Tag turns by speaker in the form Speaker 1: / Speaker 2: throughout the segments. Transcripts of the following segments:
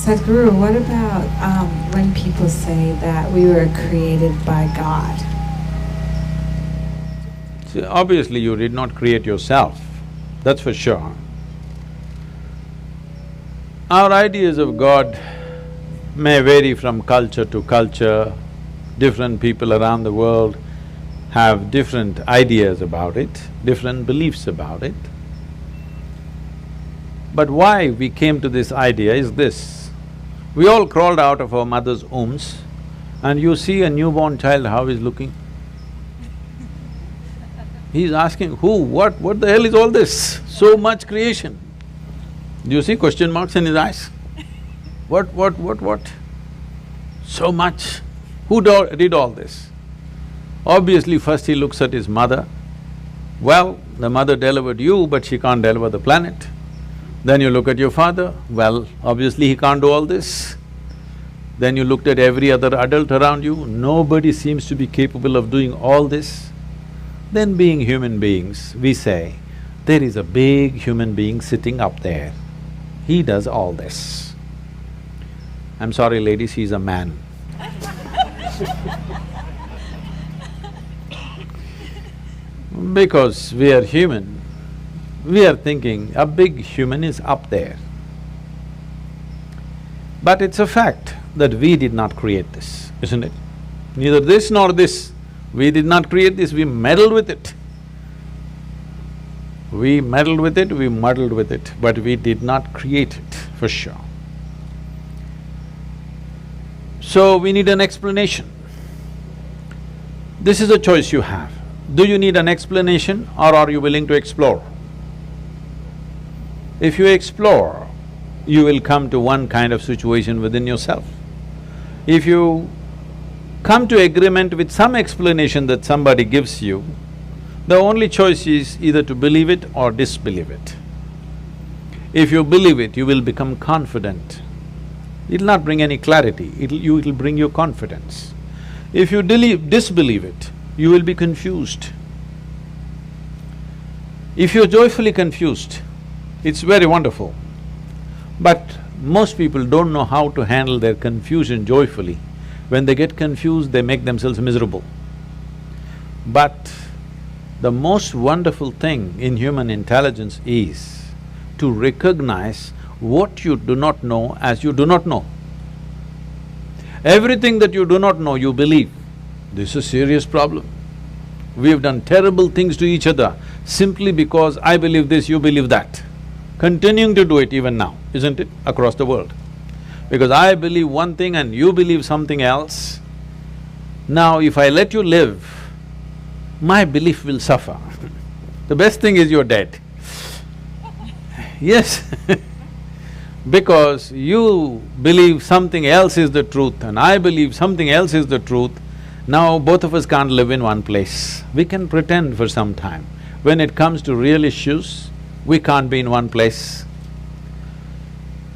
Speaker 1: Sadhguru, what about when people say that we were created by God?
Speaker 2: See, obviously you did not create yourself, that's for sure. Our ideas of God may vary from culture to culture. Different people around the world have different ideas about it, different beliefs about it. But why we came to this idea is this: we all crawled out of our mother's wombs and you see a newborn child how he's looking. He's asking, who, what the hell is all this? So much creation. Do you see question marks in his eyes? What? So much. Who did all this? Obviously, first he looks at his mother. Well, the mother delivered you, but she can't deliver the planet. Then you look at your father, well, obviously he can't do all this. Then you looked at every other adult around you, nobody seems to be capable of doing all this. Then being human beings, we say, there is a big human being sitting up there. He does all this. I'm sorry ladies, he's a man. Because we are human, we are thinking a big human is up there. But it's a fact that we did not create this, isn't it? Neither this nor this. We did not create this, we meddled with it. We meddled with it, we muddled with it, but we did not create it, for sure. So we need an explanation. This is a choice you have. Do you need an explanation or are you willing to explore? If you explore, you will come to one kind of situation within yourself. If you come to agreement with some explanation that somebody gives you, the only choice is either to believe it or disbelieve it. If you believe it, you will become confident. It'll not bring any clarity, it'll bring you confidence. If you disbelieve it, you will be confused. If you're joyfully confused, it's very wonderful. But most people don't know how to handle their confusion joyfully. When they get confused, they make themselves miserable. But the most wonderful thing in human intelligence is to recognize what you do not know as you do not know. Everything that you do not know, you believe. This is a serious problem. We have done terrible things to each other simply because I believe this, you believe that. Continuing to do it even now, isn't it, across the world? Because I believe one thing and you believe something else. Now if I let you live, my belief will suffer. The best thing is you're dead. Yes because you believe something else is the truth and I believe something else is the truth, now both of us can't live in one place. We can pretend for some time. When it comes to real issues, we can't be in one place.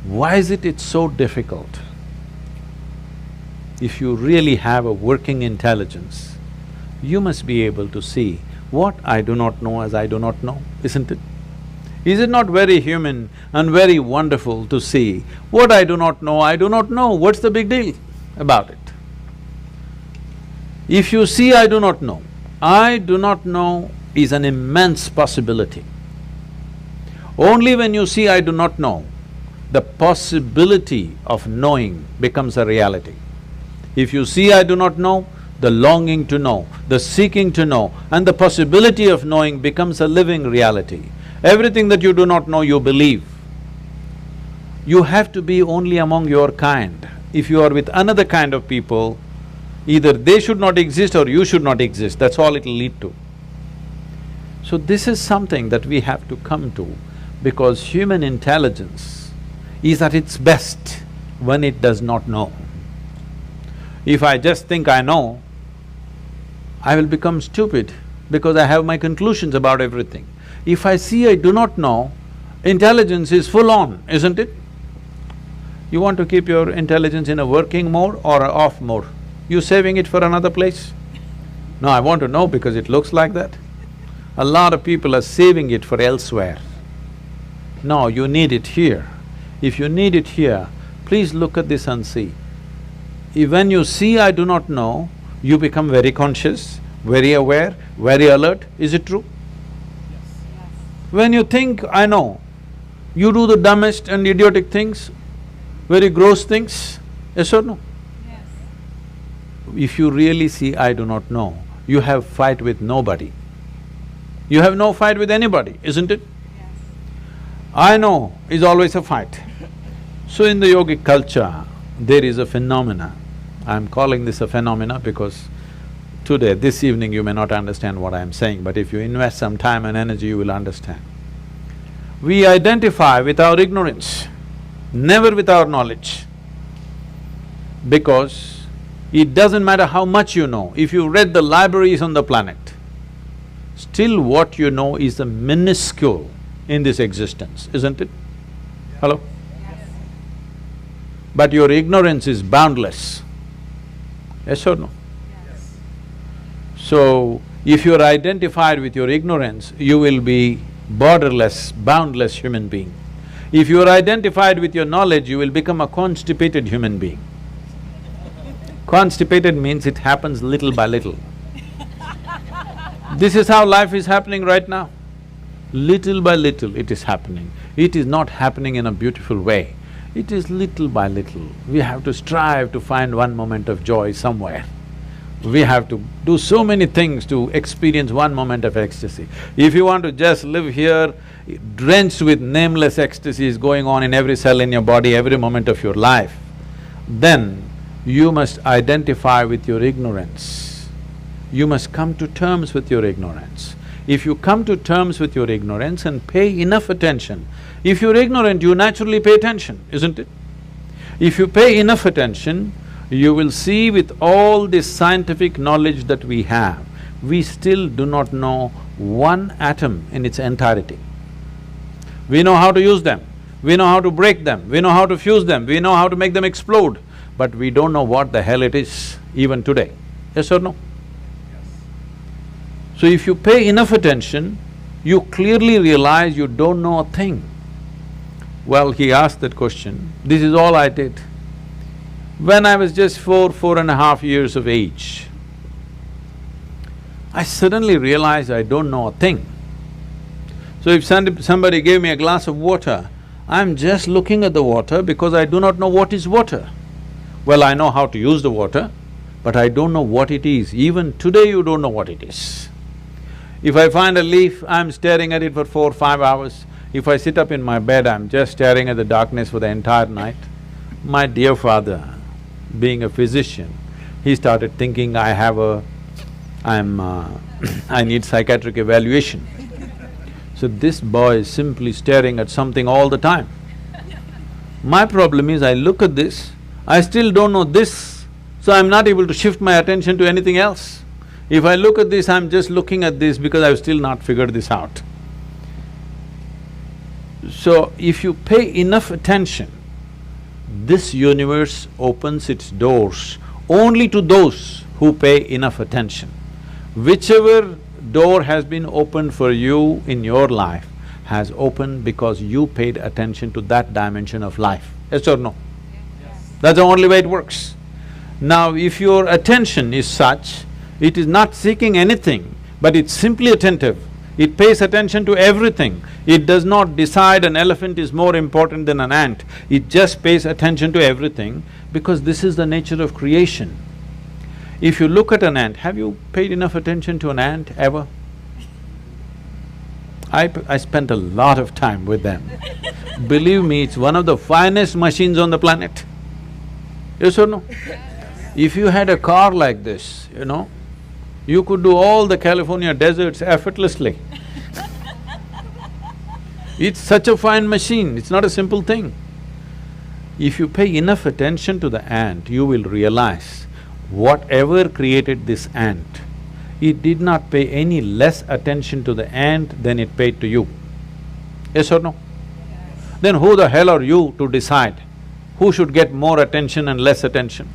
Speaker 2: Why is it's so difficult? If you really have a working intelligence, you must be able to see what I do not know as I do not know, isn't it? Is it not very human and very wonderful to see what I do not know, what's the big deal about it? If you see I do not know is an immense possibility. Only when you see I do not know, the possibility of knowing becomes a reality. If you see I do not know, the longing to know, the seeking to know, and the possibility of knowing becomes a living reality. Everything that you do not know, you believe. You have to be only among your kind. If you are with another kind of people, either they should not exist or you should not exist, that's all it'll lead to. So this is something that we have to come to, because human intelligence is at its best when it does not know. If I just think I know, I will become stupid because I have my conclusions about everything. If I see I do not know, intelligence is full on, isn't it? You want to keep your intelligence in a working mode or a off mode? You saving it for another place? No, I want to know because it looks like that. A lot of people are saving it for elsewhere. No, you need it here. If you need it here, please look at this and see. When you see I do not know, you become very conscious, very aware, very alert. Is it true?
Speaker 3: Yes.
Speaker 2: When you think I know, you do the dumbest and idiotic things, very gross things, yes or no?
Speaker 1: Yes.
Speaker 2: If you really see I do not know, you have fight with nobody. You have no fight with anybody, isn't it?
Speaker 1: Yes.
Speaker 2: I know is always a fight. So in the yogic culture, there is a phenomena. I'm calling this a phenomena because today, this evening, you may not understand what I'm saying, but if you invest some time and energy, you will understand. We identify with our ignorance, never with our knowledge. Because it doesn't matter how much you know, if you read the libraries on the planet, still what you know is the minuscule in this existence, isn't it? Hello?
Speaker 1: Yes.
Speaker 2: But your ignorance is boundless. Yes or no?
Speaker 1: Yes.
Speaker 2: So, if you're identified with your ignorance, you will be borderless, boundless human being. If you're identified with your knowledge, you will become a constipated human being. Constipated means it happens little by little. This is how life is happening right now. Little by little it is happening. It is not happening in a beautiful way. It is little by little. We have to strive to find one moment of joy somewhere. We have to do so many things to experience one moment of ecstasy. If you want to just live here, drenched with nameless ecstasies going on in every cell in your body, every moment of your life, then you must identify with your ignorance. You must come to terms with your ignorance. If you come to terms with your ignorance and pay enough attention, if you're ignorant, you naturally pay attention, isn't it? If you pay enough attention, you will see with all this scientific knowledge that we have, we still do not know one atom in its entirety. We know how to use them, we know how to break them, we know how to fuse them, we know how to make them explode, but we don't know what the hell it is even today. Yes or no? So if you pay enough attention, you clearly realize you don't know a thing. Well, he asked that question, this is all I did. When I was just 4.5 years of age, I suddenly realized I don't know a thing. So if somebody gave me a glass of water, I'm just looking at the water because I do not know what is water. Well, I know how to use the water, but I don't know what it is. Even today you don't know what it is. If I find a leaf, I'm staring at it for 4-5 hours. If I sit up in my bed, I'm just staring at the darkness for the entire night. My dear father, being a physician, he started thinking I need psychiatric evaluation. So this boy is simply staring at something all the time. My problem is I look at this, I still don't know this, so I'm not able to shift my attention to anything else. If I look at this, I'm just looking at this because I've still not figured this out. So if you pay enough attention, this universe opens its doors only to those who pay enough attention. Whichever door has been opened for you in your life has opened because you paid attention to that dimension of life, yes or no?
Speaker 3: Yes.
Speaker 2: That's the only way it works. Now, if your attention is such, it is not seeking anything, but it's simply attentive. It pays attention to everything. It does not decide an elephant is more important than an ant. It just pays attention to everything because this is the nature of creation. If you look at an ant, have you paid enough attention to an ant ever? I spent a lot of time with them. Believe me, it's one of the finest machines on the planet. Yes or no? If you had a car like this, you know, you could do all the California deserts effortlessly. It's such a fine machine, it's not a simple thing. If you pay enough attention to the ant, you will realize whatever created this ant, it did not pay any less attention to the ant than it paid to you. Yes or no?
Speaker 1: Yes.
Speaker 2: Then who the hell are you to decide who should get more attention and less attention?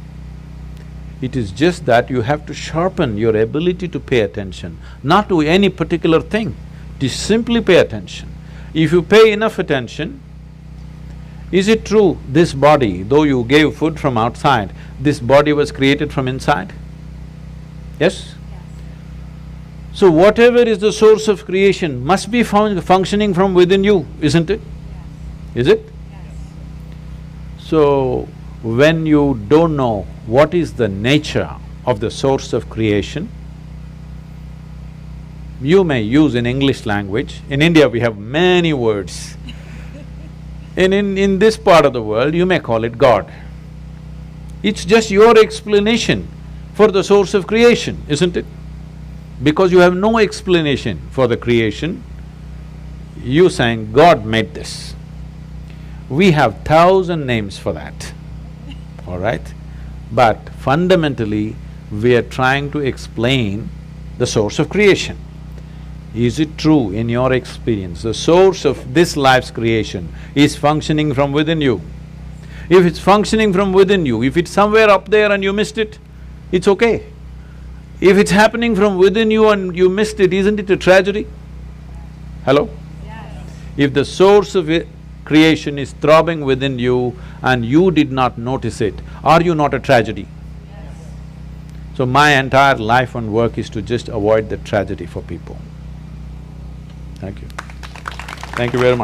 Speaker 2: It is just that you have to sharpen your ability to pay attention, not to any particular thing, to simply pay attention. If you pay enough attention, is it true this body, though you gave food from outside, this body was created from inside? Yes? So whatever is the source of creation must be functioning from within you, isn't it? Is it? So, when you don't know what is the nature of the source of creation, you may use in English language. In India we have many words. In this part of the world you may call it God. It's just your explanation for the source of creation, isn't it? Because you have no explanation for the creation, you saying, God made this. We have 1,000 names for that, all right? But fundamentally, we are trying to explain the source of creation. Is it true in your experience, the source of this life's creation is functioning from within you? If it's functioning from within you, if it's somewhere up there and you missed it, it's okay. If it's happening from within you and you missed it, isn't it a tragedy? Hello?
Speaker 1: Yes.
Speaker 2: If the source of creation is throbbing within you and you did not notice it, are you not a tragedy?
Speaker 1: Yes.
Speaker 2: So my entire life and work is to just avoid the tragedy for people. Thank you. Thank you very much.